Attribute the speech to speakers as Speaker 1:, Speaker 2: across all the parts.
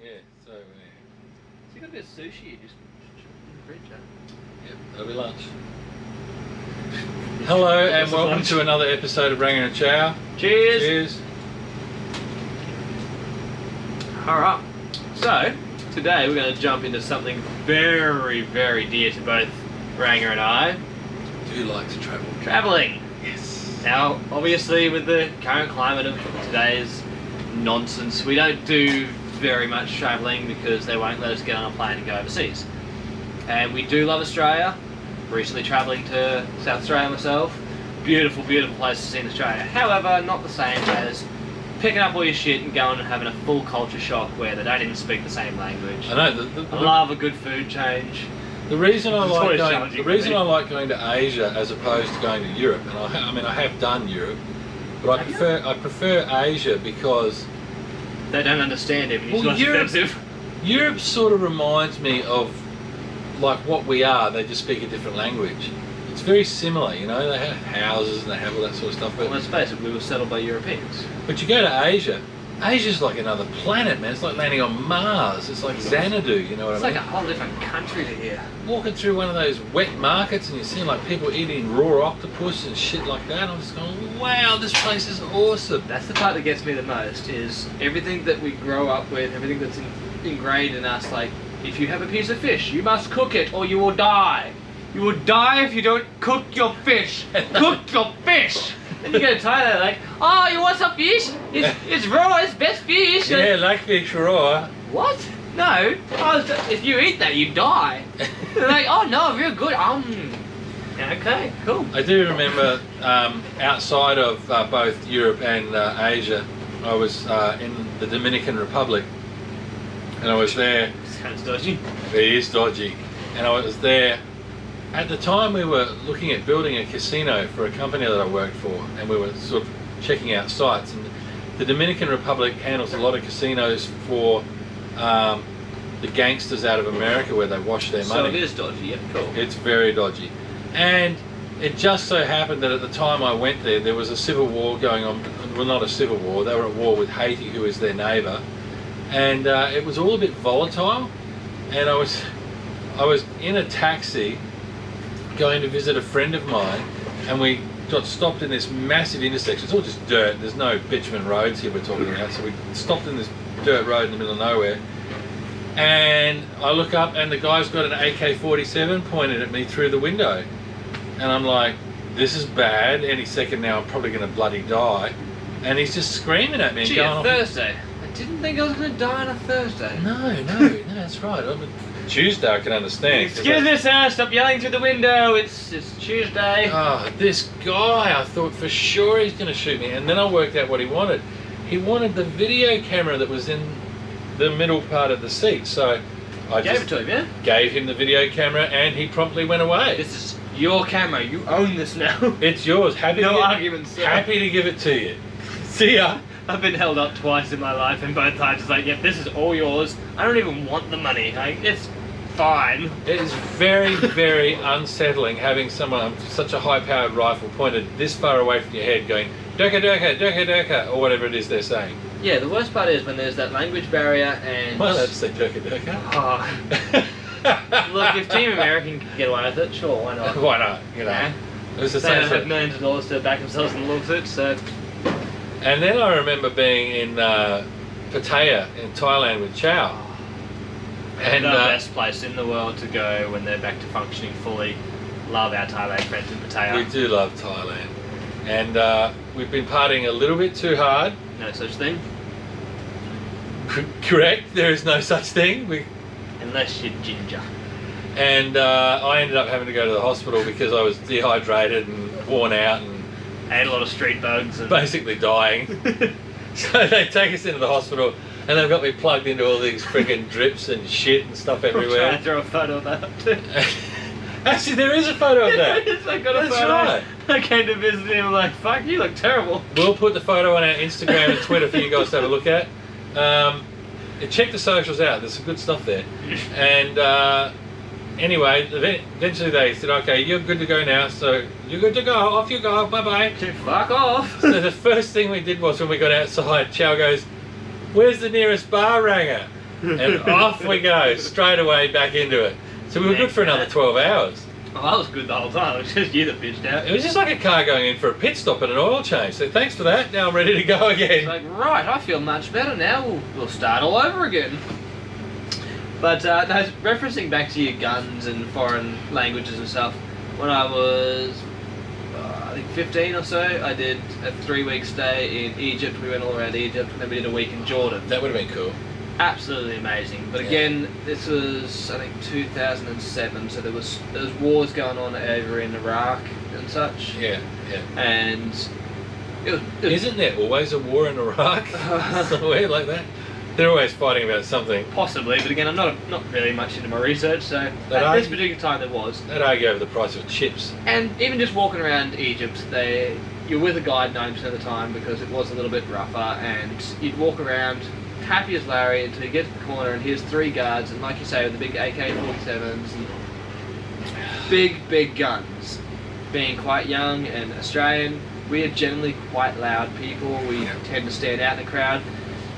Speaker 1: Yeah, so
Speaker 2: you got a bit of sushi just in the fridge,
Speaker 1: yep, that'll be lunch. Hello and welcome to another episode of Ranga Chow.
Speaker 2: Cheers!
Speaker 1: Cheers!
Speaker 2: Alright, so today we're going to jump into something very, very dear to both Ranga and I.
Speaker 1: Do you like to travel?
Speaker 2: Travelling!
Speaker 1: Yes!
Speaker 2: Now, obviously with the current climate of today's nonsense, we don't do very much travelling because they won't let us get on a plane and go overseas. And we do love Australia. Recently travelling to South Australia myself. Beautiful, beautiful place to see in Australia. However, not the same as picking up all your shit and going and having a full culture shock where they don't even speak the same language.
Speaker 1: I know.
Speaker 2: I love a good food change.
Speaker 1: The reason I like
Speaker 2: going
Speaker 1: to Asia as opposed to going to Europe, and I have done Europe, but I prefer Asia because
Speaker 2: they don't understand it. It's not offensive.
Speaker 1: Europe sort of reminds me of like what we are. They just speak a different language. It's very similar, you know. They have houses and they have all that sort of stuff. But
Speaker 2: well, let's face it, we were settled by Europeans.
Speaker 1: But you go to Asia. Asia's like another planet, man. It's like landing on Mars. It's like Xanadu, you know what I mean?
Speaker 2: It's like a whole different country to here.
Speaker 1: Walking through one of those wet markets and you see like people eating raw octopus and shit like that. I'm just going, wow, this place is awesome.
Speaker 2: That's the part that gets me the most, is everything that we grow up with, everything that's ingrained in us. Like, if you have a piece of fish, you must cook it or you will die. You will die if you don't cook your fish. Cook your fish! Then you go to Thailand like, oh, you want some fish? It's raw, it's best fish.
Speaker 1: Yeah, like fish raw.
Speaker 2: What? No. If you eat that, you die. They're like, oh no, real good. Okay, cool.
Speaker 1: I do remember outside of both Europe and Asia, I was in the Dominican Republic, and I was there.
Speaker 2: It's kind of dodgy.
Speaker 1: It is dodgy, and I was there. At the time we were looking at building a casino for a company that I worked for, and we were sort of checking out sites, and the Dominican Republic handles a lot of casinos for the gangsters out of America where they wash their money.
Speaker 2: So it is dodgy, yeah, cool.
Speaker 1: It's very dodgy. And it just so happened that at the time I went there, there was a civil war going on. Well, not a civil war, they were at war with Haiti, who is their neighbour, and it was all a bit volatile, and I was in a taxi going to visit a friend of mine, and we got stopped in this massive intersection. It's all just dirt, there's no bitumen roads here we're talking about, so we stopped in this dirt road in the middle of nowhere, and I look up and the guy's got an AK-47 pointed at me through the window, and I'm like, this is bad, any second now I'm probably going to bloody die, and he's just screaming at me.
Speaker 2: Gee,
Speaker 1: and going,
Speaker 2: Thursday. I didn't think I was going to die on a Thursday.
Speaker 1: No, that's right. I mean, Tuesday I can understand.
Speaker 2: Excuse me, sir, stop yelling through the window, it's Tuesday.
Speaker 1: Oh, this guy, I thought for sure he's going to shoot me, and then I worked out what he wanted. He wanted the video camera that was in the middle part of the seat, so I
Speaker 2: gave it to him, yeah?
Speaker 1: Gave him the video camera, and he promptly went away.
Speaker 2: This is your camera, you own this now.
Speaker 1: It's yours.
Speaker 2: No arguments, sir.
Speaker 1: Happy to give it to you. See ya.
Speaker 2: I've been held up twice in my life, and both times it's like, yep, this is all yours. I don't even want the money. Like, it's fine.
Speaker 1: It is very, very unsettling having someone such a high-powered rifle pointed this far away from your head going, durka, durka, durka, durka, or whatever it is they're saying.
Speaker 2: Yeah, the worst part is when there's that language barrier and...
Speaker 1: Well, let's say durka, durka.
Speaker 2: Oh. Look, if Team American can get away with it, sure, why not?
Speaker 1: Why not, you know?
Speaker 2: Yeah.
Speaker 1: It was the
Speaker 2: they
Speaker 1: same
Speaker 2: don't have millions of dollars to back themselves in the lawsuit, so...
Speaker 1: And then I remember being in Pattaya in Thailand with Chow.
Speaker 2: And the best place in the world to go when they're back to functioning fully. Love our Thailand friends in Pattaya.
Speaker 1: We do love Thailand. And we've been partying a little bit too hard.
Speaker 2: No such thing.
Speaker 1: Correct, there is no such thing.
Speaker 2: Unless you're ginger.
Speaker 1: And I ended up having to go to the hospital because I was dehydrated and worn out and
Speaker 2: ate a lot of street bugs and
Speaker 1: basically dying. So they take us into the hospital and they've got me plugged into all these freaking drips and shit and stuff everywhere.
Speaker 2: I'm trying to throw a photo of that up too.
Speaker 1: Actually, there is a photo of that.
Speaker 2: I got a photo.
Speaker 1: Right.
Speaker 2: I came to visit him, I'm like, fuck, you look terrible.
Speaker 1: We'll put the photo on our Instagram and Twitter for you guys to have a look at. Check the socials out, there's some good stuff there. And Anyway, eventually they said, okay, you're good to go now, so you're good to go, off you go, bye-bye.
Speaker 2: Fuck off.
Speaker 1: So the first thing we did was when we got outside, Chow goes, where's the nearest bar, Ranga? And off we go, straight away back into it. So we were good for another 12 hours.
Speaker 2: Oh, that was good the whole time. It was just you that bitched out.
Speaker 1: It was just like a car going in for a pit stop and an oil change. So thanks for that, now I'm ready to go again.
Speaker 2: It's like, right, I feel much better now. We'll start all over again. But no, referencing back to your guns and foreign languages and stuff, when I was, I think 15 or so, I did a 3-week stay in Egypt. We went all around Egypt, and then we did a week in Jordan.
Speaker 1: That would have been cool.
Speaker 2: Absolutely amazing. But again, this was, I think, 2007, so there was wars going on over in Iraq and such.
Speaker 1: Yeah.
Speaker 2: And it was
Speaker 1: Isn't there always a war in Iraq? Somewhere like that? They're always fighting about something.
Speaker 2: Possibly, but again, I'm not really much into my research, so at this particular time there was.
Speaker 1: They'd argue over the price of chips.
Speaker 2: And even just walking around Egypt, you're with a guide 90% of the time because it was a little bit rougher, and you'd walk around happy as Larry until you get to the corner and here's 3 guards, and like you say, with the big AK-47s and big guns. Being quite young and Australian, we are generally quite loud people. We tend to stand out in the crowd.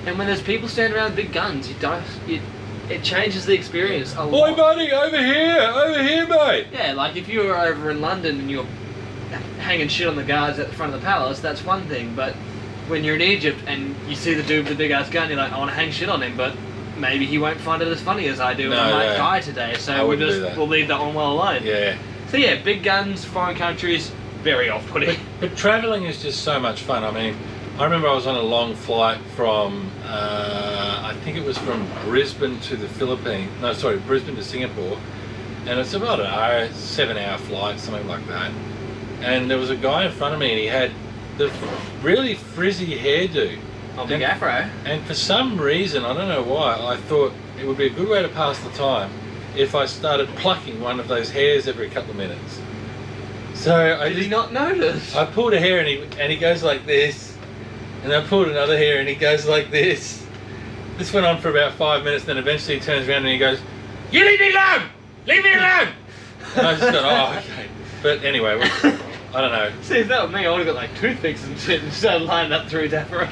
Speaker 2: And when there's people standing around with big guns, it changes the experience a lot.
Speaker 1: Boy, buddy, over here, mate.
Speaker 2: Yeah, like if you were over in London and you're hanging shit on the guards at the front of the palace, that's one thing. But when you're in Egypt and you see the dude with the big ass gun, you're like, I want to hang shit on him, but maybe he won't find it as funny as I do, and I might die today. So we'll leave that one well alone.
Speaker 1: Yeah.
Speaker 2: So yeah, big guns, foreign countries, very off-putting.
Speaker 1: But travelling is just so much fun. I mean, I remember I was on a long flight from, I think it was from Brisbane to the Philippines. No, sorry, Brisbane to Singapore. And it's about an hour, 7-hour flight, something like that. And there was a guy in front of me and he had the really frizzy hairdo.
Speaker 2: Oh, big afro.
Speaker 1: And for some reason, I don't know why, I thought it would be a good way to pass the time if I started plucking one of those hairs every couple of minutes. So
Speaker 2: Did he not notice?
Speaker 1: I pulled a hair and he goes like this. And I pulled another hair and he goes like this. This went on for about 5 minutes, then eventually he turns around and he goes, "You leave me alone! Leave me alone!" And I just thought, oh, okay. But anyway, I don't know.
Speaker 2: See, if that were me, I would have got like toothpicks and shit and started lining up through his afro.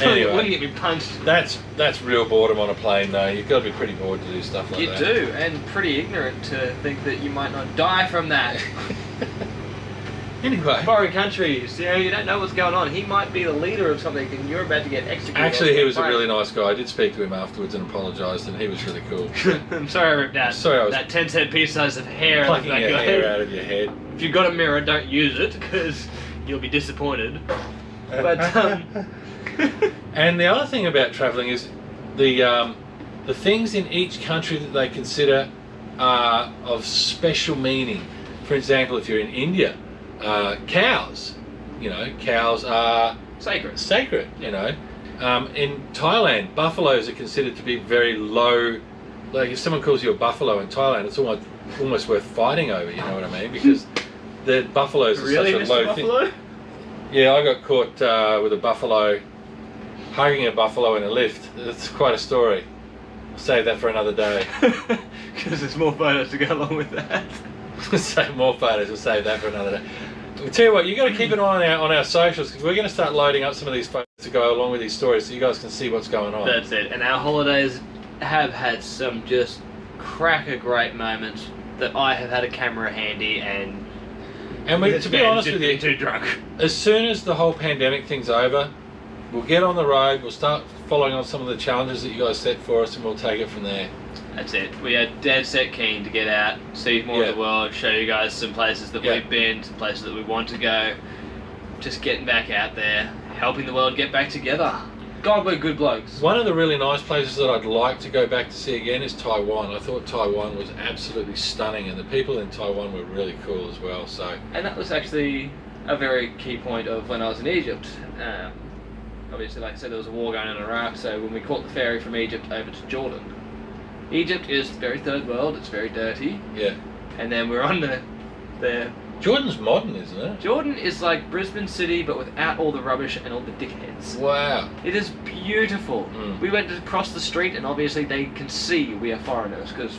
Speaker 1: Anyway,
Speaker 2: wouldn't get me punched.
Speaker 1: That's real boredom on a plane though. You've got to be pretty bored to do stuff like that.
Speaker 2: You do, and pretty ignorant to think that you might not die from that.
Speaker 1: Anyway.
Speaker 2: Foreign countries, you don't know what's going on. He might be the leader of something and you're about to get executed.
Speaker 1: Actually, he was a really nice guy. I did speak to him afterwards and apologised, and he was really cool.
Speaker 2: I'm sorry I ripped out that 10-cent piece size of hair.
Speaker 1: Plucking your hair out of your head.
Speaker 2: If you've got a mirror, don't use it because you'll be disappointed. But
Speaker 1: and the other thing about travelling is the things in each country that they consider are of special meaning. For example, if you're in India, cows, cows are sacred, in Thailand, buffaloes are considered to be very low. Like if someone calls you a buffalo in Thailand, it's almost worth fighting over, you know what I mean? Because the buffaloes are such a low thing. Yeah, I got caught with a buffalo, hugging a buffalo in a lift. It's quite a story. I'll save that for another day.
Speaker 2: Because there's more photos to go along with that.
Speaker 1: Save more photos. We'll save that for another day. I'll tell you what, you got to keep an eye on our socials because we're going to start loading up some of these photos to go along with these stories so you guys can see what's going on.
Speaker 2: That's it. And our holidays have had some just cracker great moments that I have had a camera handy and
Speaker 1: to be honest with you,
Speaker 2: too drunk.
Speaker 1: As soon as the whole pandemic thing's over, we'll get on the road. We'll start following on some of the challenges that you guys set for us, and we'll take it from there.
Speaker 2: That's it. We are dead set keen to get out, see more of the world, show you guys some places that we've been, some places that we want to go. Just getting back out there, helping the world get back together. God, we're good blokes.
Speaker 1: One of the really nice places that I'd like to go back to see again is Taiwan. I thought Taiwan was absolutely stunning, and the people in Taiwan were really cool as well. So.
Speaker 2: And that was actually a very key point of when I was in Egypt. Obviously, like I said, there was a war going on in Iraq, so when we caught the ferry from Egypt over to Jordan, Egypt is very third world, it's very dirty.
Speaker 1: Yeah.
Speaker 2: And then we're on the
Speaker 1: Jordan's modern, isn't it?
Speaker 2: Jordan is like Brisbane City, but without all the rubbish and all the dickheads.
Speaker 1: Wow.
Speaker 2: It is beautiful. We went to cross the street, and obviously they can see we are foreigners, because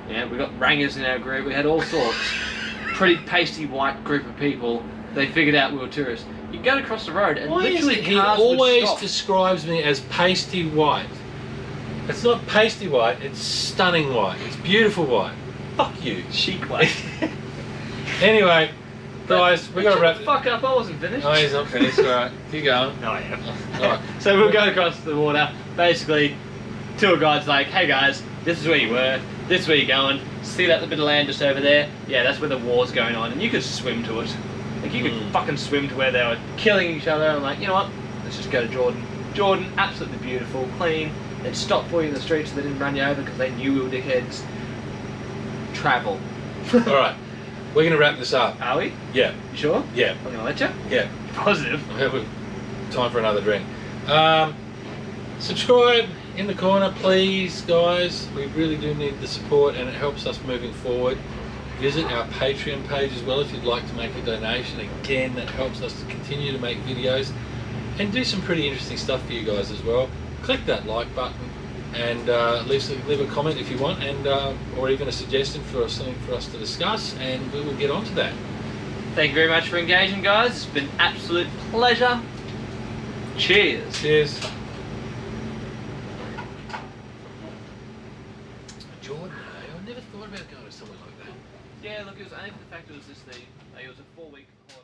Speaker 2: Yeah, we got Rangas in our group. We had all sorts. Pretty pasty white group of people. They figured out we were tourists. You go across the road and
Speaker 1: Why is
Speaker 2: literally
Speaker 1: it he
Speaker 2: cars would
Speaker 1: always
Speaker 2: stop.
Speaker 1: describes me as pasty white? It's not pasty white, it's stunning white. It's beautiful white. Fuck you.
Speaker 2: Chic white.
Speaker 1: Anyway, guys, we got to wrap.
Speaker 2: Fuck up! I wasn't finished.
Speaker 1: Oh, he's not finished. All right, keep going.
Speaker 2: No, I am.
Speaker 1: Alright.
Speaker 2: So we'll go across the water. Basically, tour guide's like, hey guys, this is where you were, this is where you're going. See that bit of land just over there? Yeah, that's where the war's going on, and you could swim to it. Like, you could fucking swim to where they were killing each other. I'm like, you know what? Let's just go to Jordan. Jordan, absolutely beautiful, clean. They'd stop for you in the streets so they didn't run you over because they knew we were dickheads. Travel.
Speaker 1: Alright, we're going to wrap this up.
Speaker 2: Are we?
Speaker 1: Yeah,
Speaker 2: You sure?
Speaker 1: yeah,
Speaker 2: I'm gonna let you.
Speaker 1: yeah.
Speaker 2: Positive.
Speaker 1: Time for another drink. Subscribe in the corner, please, guys. We really do need the support, and it helps us moving forward. Visit our Patreon page as well if you'd like to make a donation. Again, that helps us to continue to make videos and do some pretty interesting stuff for you guys as well. Click that like button and leave a comment if you want, and or even a suggestion for something for us to discuss, and we will get on to that.
Speaker 2: Thank you very much for engaging, guys. It's been an absolute pleasure. Cheers.
Speaker 1: Cheers. Jordan, I never thought about going to somewhere like that.
Speaker 2: Yeah, look, it was only for the fact it was this thing. Like, it was a 4-week holiday.